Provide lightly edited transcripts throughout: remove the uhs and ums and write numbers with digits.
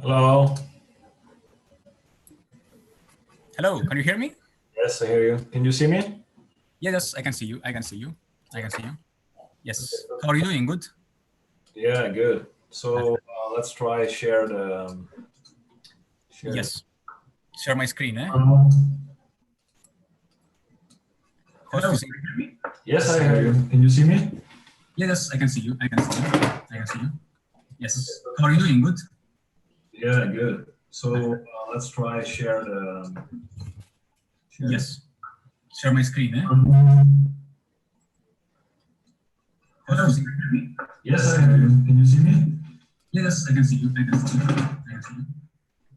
Hello. Hello, can you hear me? Yes, I hear you. Can you see me? Yes, I can see you. I can see you. I can see you. Yes. How are you doing? Good? Yeah, good. So let's try share the. Yes. Share my screen, eh? Hello. Yes, I hear you. Can you see me? Yes, I can see you. I can see you. I can see you. Yes. How are you doing? Good? Yeah, good. So let's try share the. Yes. Share my screen, eh? Hello. Yes, I hear you. Can you see me? Yes, I can see you. I can see you. I can see you.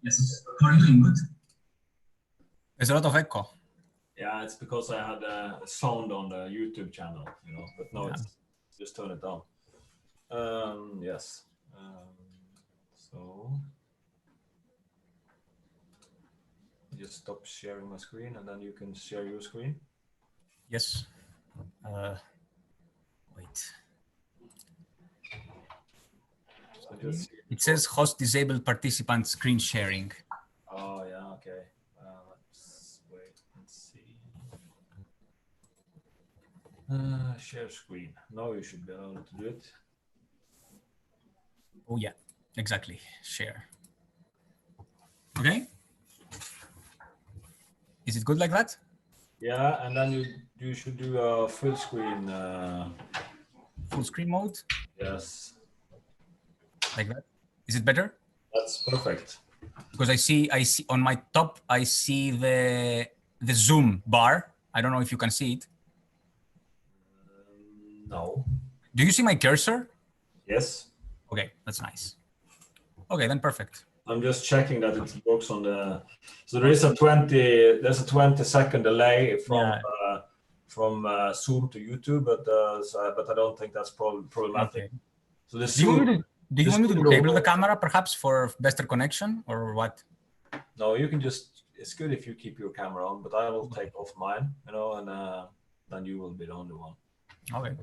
Yes. How are you doing? Good? There's a lot of echo. Yeah, it's because I had a sound on the YouTube channel, but no, it's just turn it down. Yes. So just stop sharing my screen and then you can share your screen. Yes. Wait. It says host disabled participant screen sharing. Oh, yeah, okay. Let's wait and see. Share screen. Now you should be able to do it. Oh, yeah, exactly. Share. Okay. Is it good like that? Yeah, and then you should do a full screen. Full screen mode? Yes. Like that? Is it better? That's perfect. Because I see on my top, I see the zoom bar. I don't know if you can see it. No. Do you see my cursor? Yes. Okay, that's nice. Okay, then perfect. I'm just checking that it works on the. So there's a 20-second delay from Zoom to YouTube, but I don't think that's problematic. Okay. So the Do you want me to disable the camera perhaps for better connection or what? No, you can just. It's good if you keep your camera on, but I will take off mine, and then you will be the only one. Okay.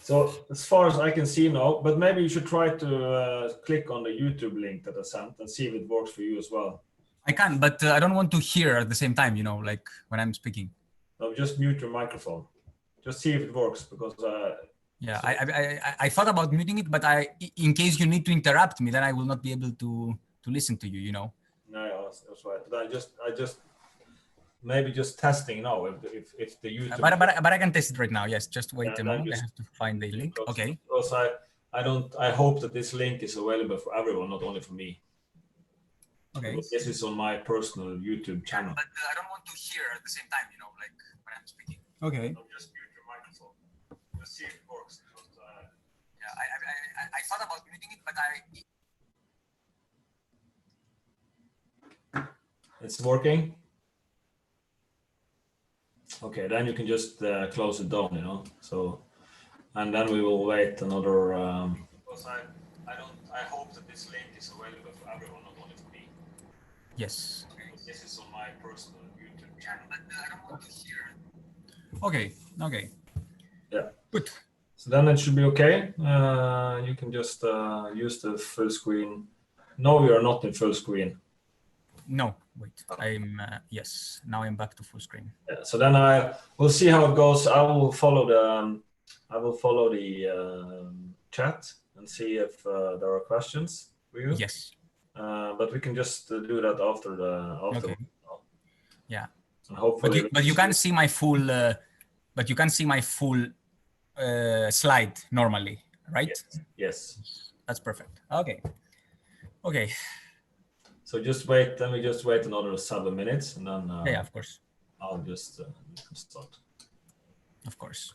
So as far as I can see now, but maybe you should try to click on the YouTube link that I sent and see if it works for you as well. I can, but I don't want to hear at the same time, like when I'm speaking. No, just mute your microphone. Just see if it works because. Yeah, I thought about muting it, but in case you need to interrupt me, then I will not be able to listen to you. No, that's right. But I just maybe just testing now if the YouTube. But I can test it right now. Yes, just wait a moment. I have to find the link. Okay. Because I hope that this link is available for everyone, not only for me. Okay. Because this is on my personal YouTube channel. But I don't want to hear at the same time, like when I'm speaking. Okay. So just mute your microphone. Let's see if it works. Because, yeah, I thought about muting it, but It's working. Okay, then you can just close it down, So, and then we will wait another. Because I hope that this link is available for everyone, not only for me. Yes. Okay. This is on my personal YouTube channel. But I don't want to hear. Okay. Okay. Yeah. Good. So then it should be okay. You can just use the full screen. No, we are not in full screen. No, wait. I'm yes. Now I'm back to full screen. Yeah, so then we'll see how it goes. I will follow the chat and see if there are questions for you. Yes. But we can just do that after the. Okay. Yeah. And hopefully. But you can see my full. But you can see my full slide normally, right? Yes. That's perfect. Okay. Okay. So just wait. Let me just wait another 7 minutes, and then. Yeah, of course. I'll just start. Of course.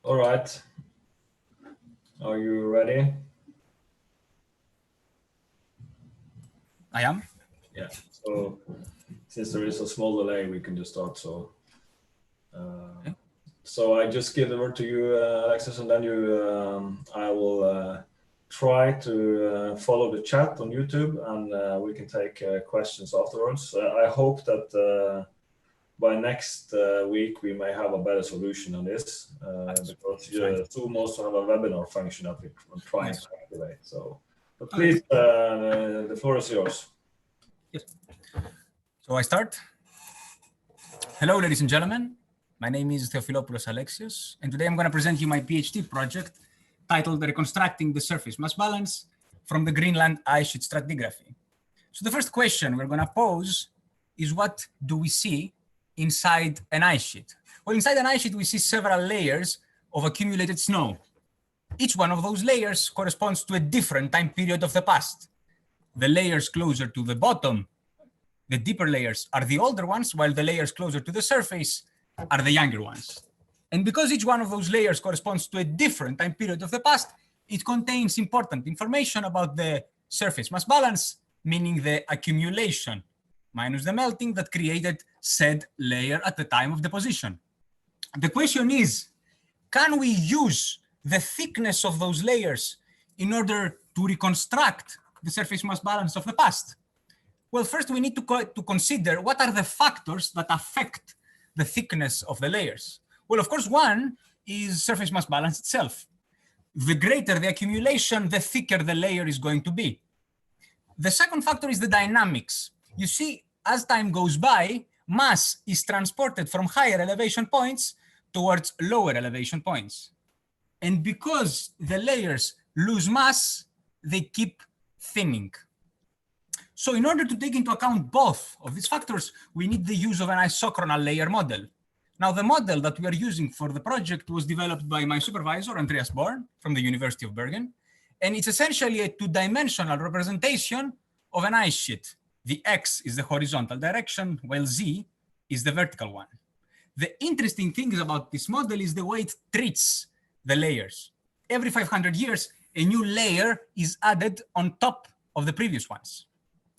All right. Are you ready? I am. Yeah. So since there is a small delay, we can just start. So, Okay. so I just give the word to you, Alexis, and then I will try to follow the chat on YouTube, and we can take questions afterwards. I hope that by next week we may have a better solution on this, because Zoom also have a webinar function that we're trying to activate. So, but please, the floor is yours. Yes. So I start. Hello, ladies and gentlemen. My name is Theophilopoulos Alexios, and today I'm going to present you my PhD project titled Reconstructing the Surface Mass Balance from the Greenland Ice Sheet Stratigraphy. So the first question we're going to pose is, what do we see inside an ice sheet? Well, inside an ice sheet, we see several layers of accumulated snow. Each one of those layers corresponds to a different time period of the past. The layers closer to the bottom, the deeper layers, are the older ones, while the layers closer to the surface are the younger ones. And because each one of those layers corresponds to a different time period of the past, it contains important information about the surface mass balance, meaning the accumulation minus the melting that created said layer at the time of deposition. The question is, can we use the thickness of those layers in order to reconstruct the surface mass balance of the past? Well, first we need to consider what are the factors that affect the thickness of the layers. Well, of course, one is surface mass balance itself. The greater the accumulation, the thicker the layer is going to be. The second factor is the dynamics. You see, as time goes by, mass is transported from higher elevation points towards lower elevation points. And because the layers lose mass, they keep thinning. So in order to take into account both of these factors, we need the use of an isochronal layer model. Now, the model that we are using for the project was developed by my supervisor, Andreas Born, from the University of Bergen. And it's essentially a two-dimensional representation of an ice sheet. The X is the horizontal direction, while Z is the vertical one. The interesting thing about this model is the way it treats the layers. Every 500 years, a new layer is added on top of the previous ones.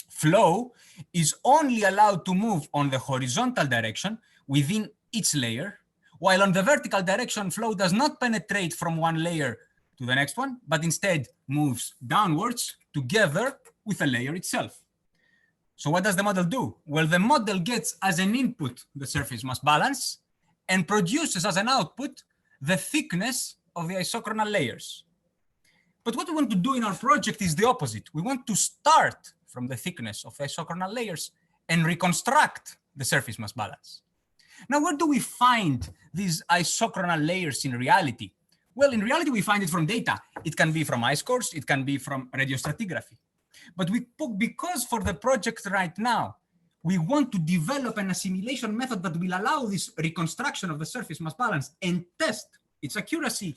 Flow is only allowed to move on the horizontal direction within each layer, while on the vertical direction, flow does not penetrate from one layer to the next one, but instead moves downwards together with the layer itself. So what does the model do? Well, the model gets as an input the surface mass balance and produces as an output the thickness of the isochronal layers. But what we want to do in our project is the opposite. We want to start from the thickness of the isochronal layers and reconstruct the surface mass balance. Now, where do we find these isochronal layers in reality? Well, in reality, we find it from data. It can be from ice cores, it can be from radiostratigraphy. But because for the project right now, we want to develop an assimilation method that will allow this reconstruction of the surface mass balance and test its accuracy,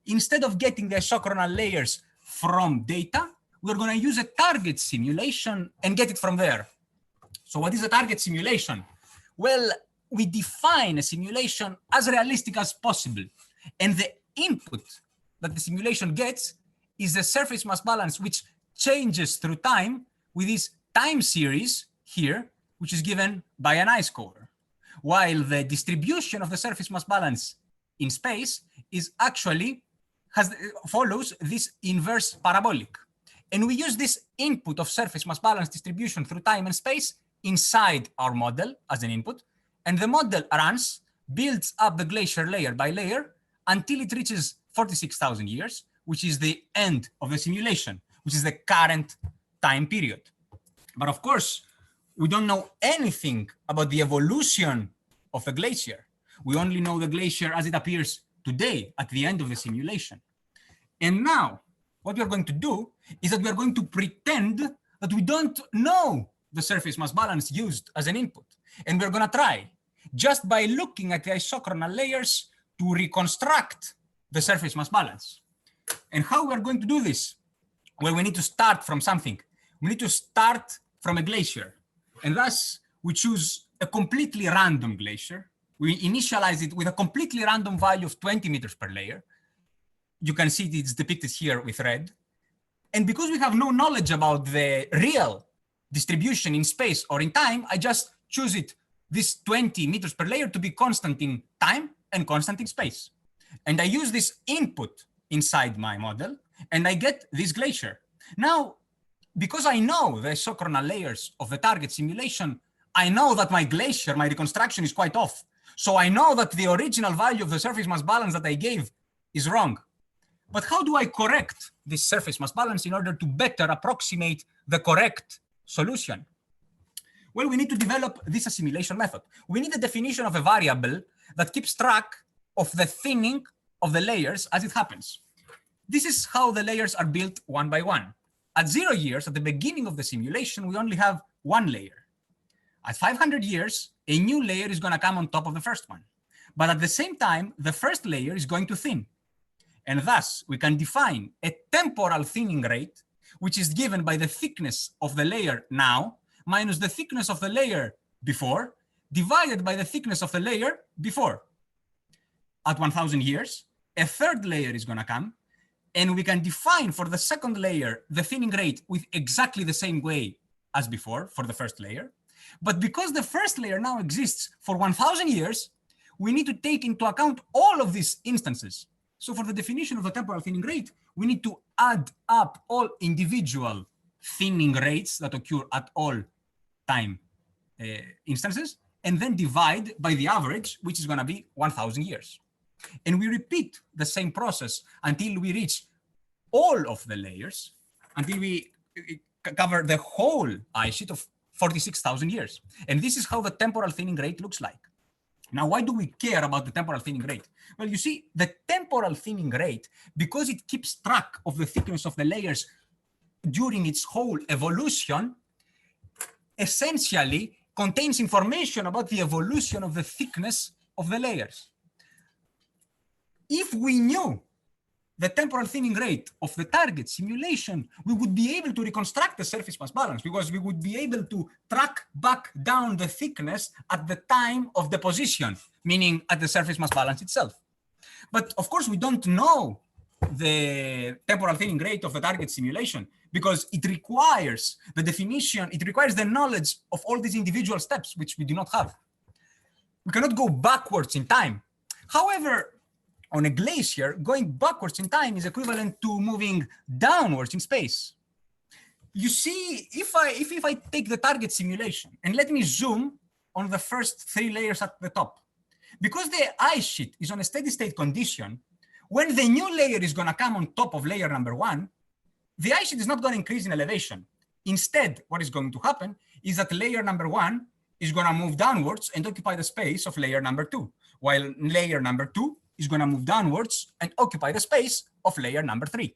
instead of getting the isochronal layers from data, we're going to use a target simulation and get it from there. So what is a target simulation? Well, we define a simulation as realistic as possible. And the input that the simulation gets is the surface mass balance, which changes through time with this time series here, which is given by an ice core. While the distribution of the surface mass balance in space is actually follows this inverse parabolic. And we use this input of surface mass balance distribution through time and space inside our model as an input. And the model runs, builds up the glacier layer by layer until it reaches 46,000 years, which is the end of the simulation, which is the current time period. But of course, we don't know anything about the evolution of the glacier. We only know the glacier as it appears today at the end of the simulation. And now, what we are going to do is that we are going to pretend that we don't know the surface mass balance used as an input. And we're going to try, just by looking at the isochronal layers, to reconstruct the surface mass balance. And how we're going to do this? Well, we need to start from something. We need to start from a glacier. And thus, we choose a completely random glacier, We initialize it with a completely random value of 20 meters per layer. You can see it's depicted here with red. And because we have no knowledge about the real distribution in space or in time, I just choose it, this 20 meters per layer, to be constant in time and constant in space. And I use this input inside my model, and I get this glacier. Now, because I know the isochronal layers of the target simulation, I know that my glacier, my reconstruction, is quite off. So I know that the original value of the surface mass balance that I gave is wrong. But how do I correct this surface mass balance in order to better approximate the correct solution? Well, we need to develop this assimilation method. We need a definition of a variable that keeps track of the thinning of the layers as it happens. This is how the layers are built one by one. At 0 years, at the beginning of the simulation, we only have one layer. At 500 years, a new layer is going to come on top of the first one. But at the same time, the first layer is going to thin. And thus, we can define a temporal thinning rate, which is given by the thickness of the layer now minus the thickness of the layer before, divided by the thickness of the layer before. At 1,000 years, a third layer is going to come, and we can define for the second layer the thinning rate with exactly the same way as before for the first layer. But because the first layer now exists for 1,000 years, we need to take into account all of these instances. So for the definition of the temporal thinning rate, we need to add up all individual thinning rates that occur at all time instances, and then divide by the average, which is going to be 1,000 years. And we repeat the same process until we reach all of the layers, until we cover the whole ice sheet of 46,000 years. And this is how the temporal thinning rate looks like. Now, why do we care about the temporal thinning rate? Well, you see, the temporal thinning rate, because it keeps track of the thickness of the layers during its whole evolution, essentially contains information about the evolution of the thickness of the layers. If we knew the temporal thinning rate of the target simulation, we would be able to reconstruct the surface mass balance, because we would be able to track back down the thickness at the time of deposition, meaning at the surface mass balance itself. But of course, we don't know the temporal thinning rate of the target simulation, because it requires the definition, it requires the knowledge of all these individual steps, which we do not have. We cannot go backwards in time. However, on a glacier, going backwards in time is equivalent to moving downwards in space. You see, if I take the target simulation and let me zoom on the first 3 layers at the top, because the ice sheet is on a steady state condition, when the new layer is going to come on top of layer number 1, the ice sheet is not going to increase in elevation. Instead, what is going to happen is that layer number 1 is going to move downwards and occupy the space of layer number 2, while layer number 2 is going to move downwards and occupy the space of layer number 3.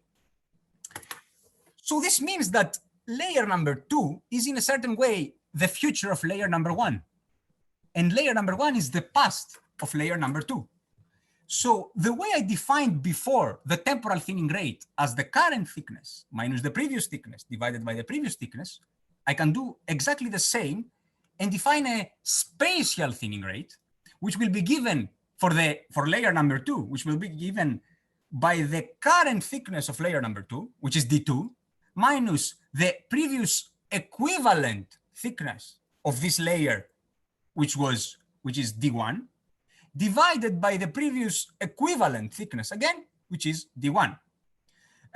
So this means that layer number 2 is in a certain way the future of layer number 1. And layer number 1 is the past of layer number 2. So the way I defined before the temporal thinning rate as the current thickness minus the previous thickness divided by the previous thickness, I can do exactly the same and define a spatial thinning rate, which will be given for layer number 2, which will be given by the current thickness of layer number 2, which is D2, minus the previous equivalent thickness of this layer, which is D1, divided by the previous equivalent thickness again, which is D1.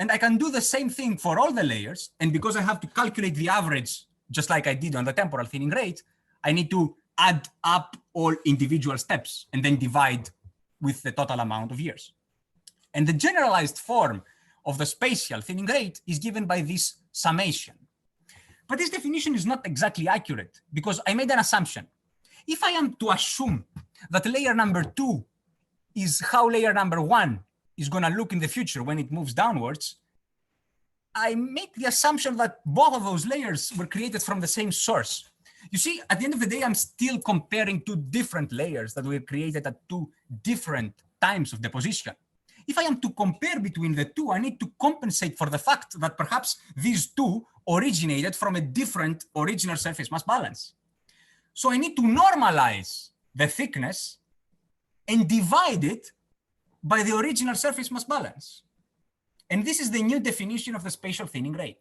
And I can do the same thing for all the layers. And because I have to calculate the average, just like I did on the temporal thinning rate, I need to add up all individual steps and then divide with the total amount of years. And the generalized form of the spatial thinning rate is given by this summation. But this definition is not exactly accurate, because I made an assumption. If I am to assume that layer number 2 is how layer number 1 is going to look in the future when it moves downwards, I make the assumption that both of those layers were created from the same source. You see, at the end of the day, I'm still comparing 2 different layers that were created at 2 different times of deposition. If I am to compare between the 2, I need to compensate for the fact that perhaps these 2 originated from a different original surface mass balance. So I need to normalize the thickness and divide it by the original surface mass balance. And this is the new definition of the spatial thinning rate.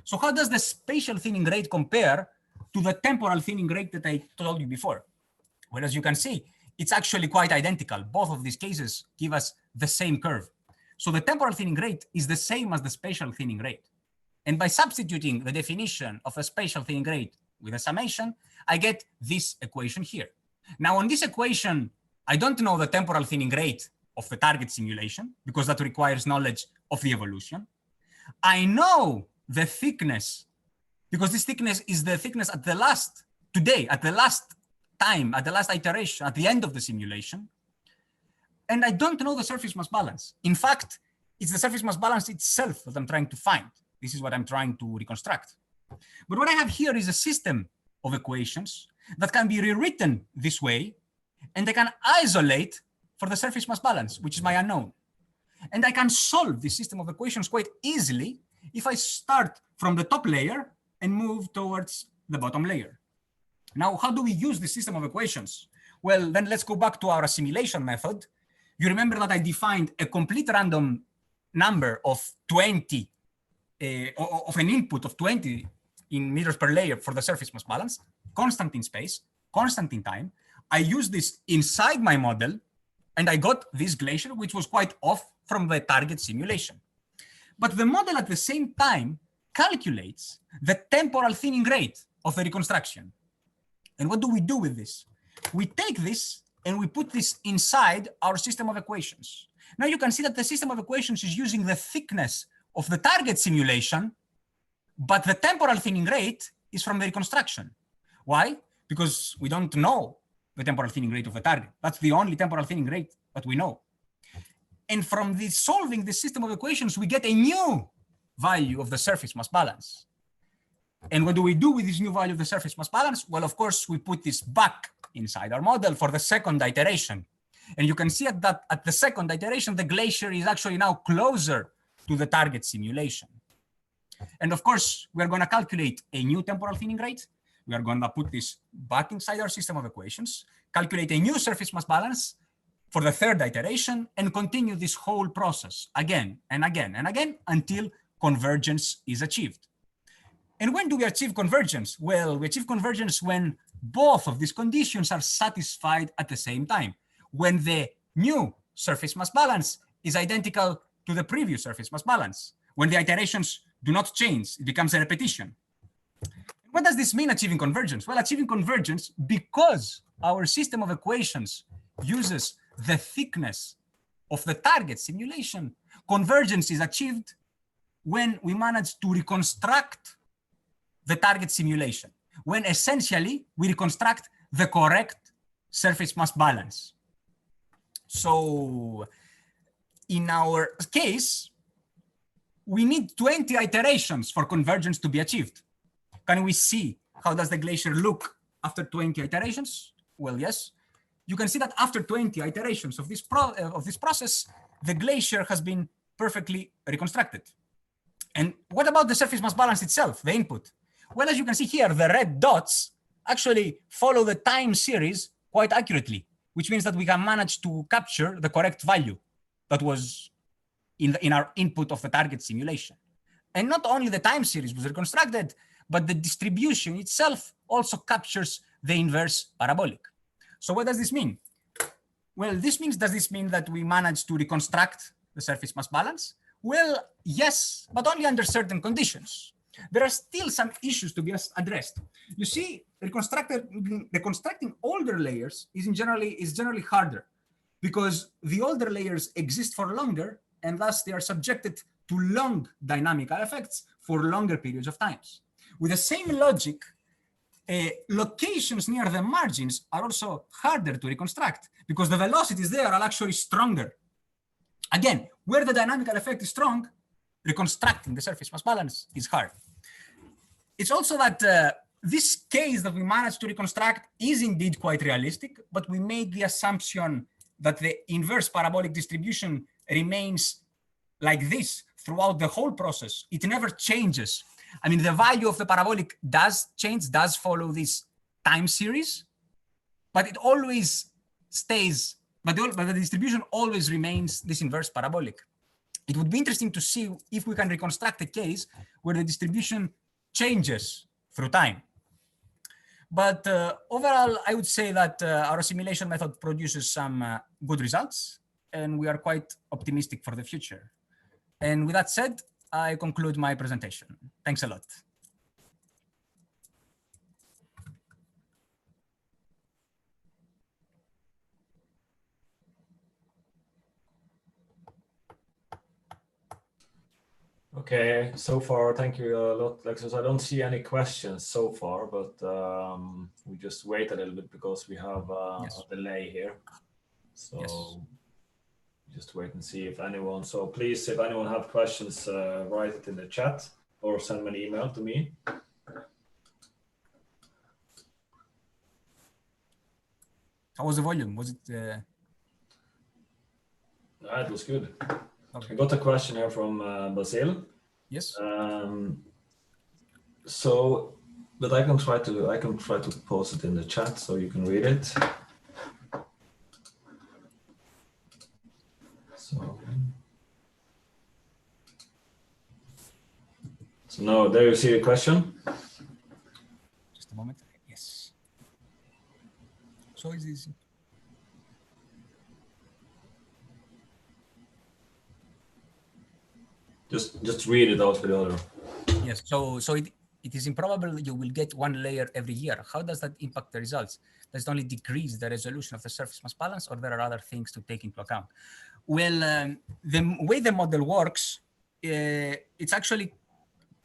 So how does the spatial thinning rate compare to the temporal thinning rate that I told you before? Well, as you can see, it's actually quite identical. Both of these cases give us the same curve. So the temporal thinning rate is the same as the spatial thinning rate. And by substituting the definition of a spatial thinning rate with a summation, I get this equation here. Now on this equation, I don't know the temporal thinning rate of the target simulation because that requires knowledge of the evolution. I know the thickness because this thickness is the thickness at the last, today, at the last time, at the last iteration, at the end of the simulation. And I don't know the surface mass balance. In fact, it's the surface mass balance itself that I'm trying to find. This is what I'm trying to reconstruct. But what I have here is a system of equations that can be rewritten this way, and I can isolate for the surface mass balance, which is my unknown. And I can solve this system of equations quite easily if I start from the top layer and move towards the bottom layer. Now, how do we use this system of equations? Well, then let's go back to our assimilation method. You remember that I defined a complete random number of 20, of an input of 20 in meters per layer for the surface mass balance, constant in space, constant in time. I used this inside my model, and I got this glacier, which was quite off from the target simulation. But the model at the same time calculates the temporal thinning rate of the reconstruction. And what do we do with this? We take this and we put this inside our system of equations. Now you can see that the system of equations is using the thickness of the target simulation, but the temporal thinning rate is from the reconstruction. Why? Because we don't know the temporal thinning rate of the target. That's the only temporal thinning rate that we know. And from this, solving this system of equations, we get a new value of the surface mass balance. And what do we do with this new value of the surface mass balance? Well, of course, we put this back inside our model for the second iteration. And you can see that at the second iteration, the glacier is actually now closer to the target simulation. And of course, we're going to calculate a new temporal thinning rate. We are going to put this back inside our system of equations, calculate a new surface mass balance for the third iteration, and continue this whole process again and again and again until convergence is achieved. And when do we achieve convergence? Well, we achieve convergence when both of these conditions are satisfied at the same time. When the new surface mass balance is identical to the previous surface mass balance. When the iterations do not change, it becomes a repetition. What does this mean, achieving convergence? Well, achieving convergence, because our system of equations uses the thickness of the target simulation, convergence is achieved when we manage to reconstruct the target simulation, when essentially we reconstruct the correct surface mass balance. So in our case, we need 20 iterations for convergence to be achieved. Can we see how does the glacier look after 20 iterations? Well, yes. You can see that after 20 iterations of this process, the glacier has been perfectly reconstructed. And what about the surface mass balance itself, the input? Well, as you can see here, the red dots actually follow the time series quite accurately, which means that we can manage to capture the correct value that was in our input of the target simulation. And not only the time series was reconstructed, but the distribution itself also captures the inverse parabolic. So what does this mean? Well, does this mean that we managed to reconstruct the surface mass balance? Well, yes, but only under certain conditions. There are still some issues to be addressed. You see, reconstructing older layers is generally harder because the older layers exist for longer, and thus they are subjected to long dynamical effects for longer periods of times. With the same logic, locations near the margins are also harder to reconstruct because the velocities there are actually stronger. Again, where the dynamical effect is strong, reconstructing the surface mass balance is hard. It's also that this case that we managed to reconstruct is indeed quite realistic, but we made the assumption that the inverse parabolic distribution remains like this throughout the whole process. It never changes. I mean, the value of the parabolic does change, does follow this time series, but it always stays but the distribution always remains this inverse parabolic. It would be interesting to see if we can reconstruct a case where the distribution changes through time. But overall, I would say that our simulation method produces some good results, and we are quite optimistic for the future. And with that said, I conclude my presentation. Thanks a lot. Okay, so far, thank you a lot, Lexus. I don't see any questions so far, but we just wait a little bit because we have a delay here. So just wait and see if anyone. So please, if anyone have questions, write it in the chat or send me an email to me. How was the volume? Was it? It was good. Okay. I got a question here from Basil. Yes. So, but I can try to post it in the chat so you can read it. So now there you see the question. Just a moment. Yes. So is this? Just read it out for the other. Yes. So it is improbable that you will get one layer every year. How does that impact the results? Does it only decrease the resolution of the surface mass balance, or there are other things to take into account? Well, the way the model works, it's actually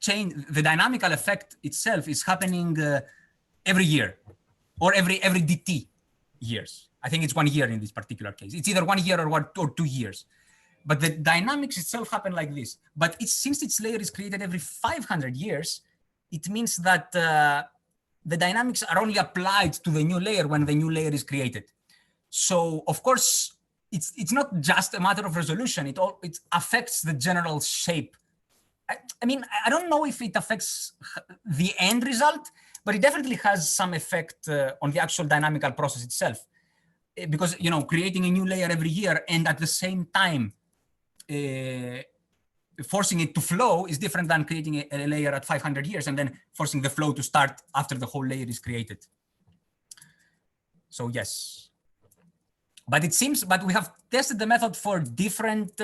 changed. The dynamical effect itself is happening every year, or every DT years. I think it's 1 year in this particular case. It's either 1 year or 2 years. But the dynamics itself happen like this. But since its layer is created every 500 years, it means that the dynamics are only applied to the new layer when the new layer is created. So of course, it's not just a matter of resolution. It affects the general shape. I mean, I don't know if it affects the end result, but it definitely has some effect on the actual dynamical process itself. Because, you know, creating a new layer every year and at the same time forcing it to flow is different than creating a layer at 500 years and then forcing the flow to start after the whole layer is created. So yes, but we have tested the method for different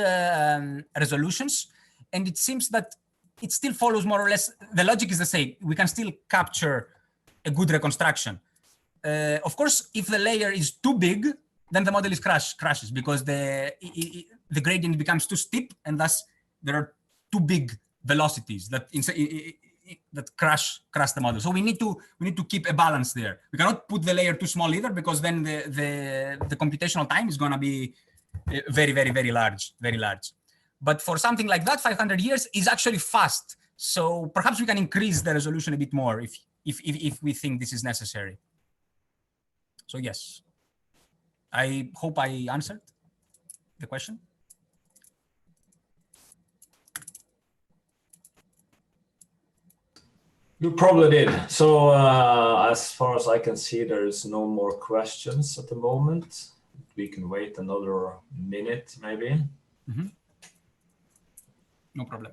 resolutions, and it seems that it still follows more or less, the logic is the same. We can still capture a good reconstruction. Of course, if the layer is too big, then the model is crashes because the gradient becomes too steep, and thus there are too big velocities that crash the model. So we need to keep a balance there. We cannot put the layer too small either, because then the computational time is going to be very large. But for something like that, 500 years is actually fast. So perhaps we can increase the resolution a bit more if we think this is necessary. So yes, I hope I answered the question. You probably did. So as far as I can see, there is no more questions at the moment. We can wait another minute, maybe. Mm-hmm. No problem.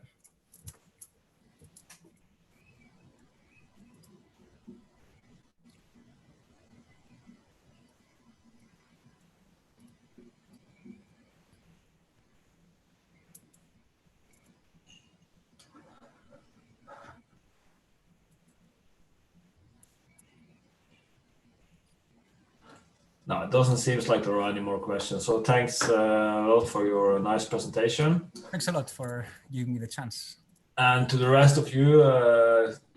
No, it doesn't seem like there are any more questions. So thanks a lot for your nice presentation. Thanks a lot for giving me the chance. And to the rest of you,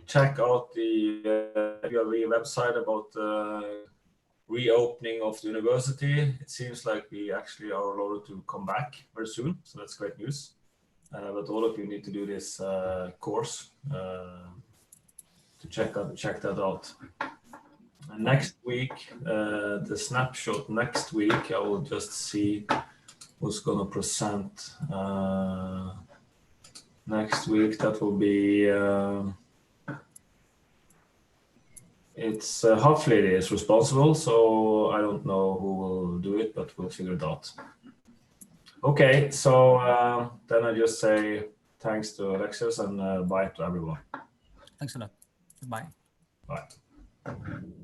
check out the ULE website about reopening of the university. It seems like we actually are allowed to come back very soon. So that's great news. But all of you need to do this course to check that out. And next week, the snapshot next week, I will just see who's going to present next week. That will be it's Hopefully is responsible, so I don't know who will do it, but we'll figure it out. Okay, so then I just say thanks to Alexios and bye to everyone. Thanks a lot. Goodbye. Bye.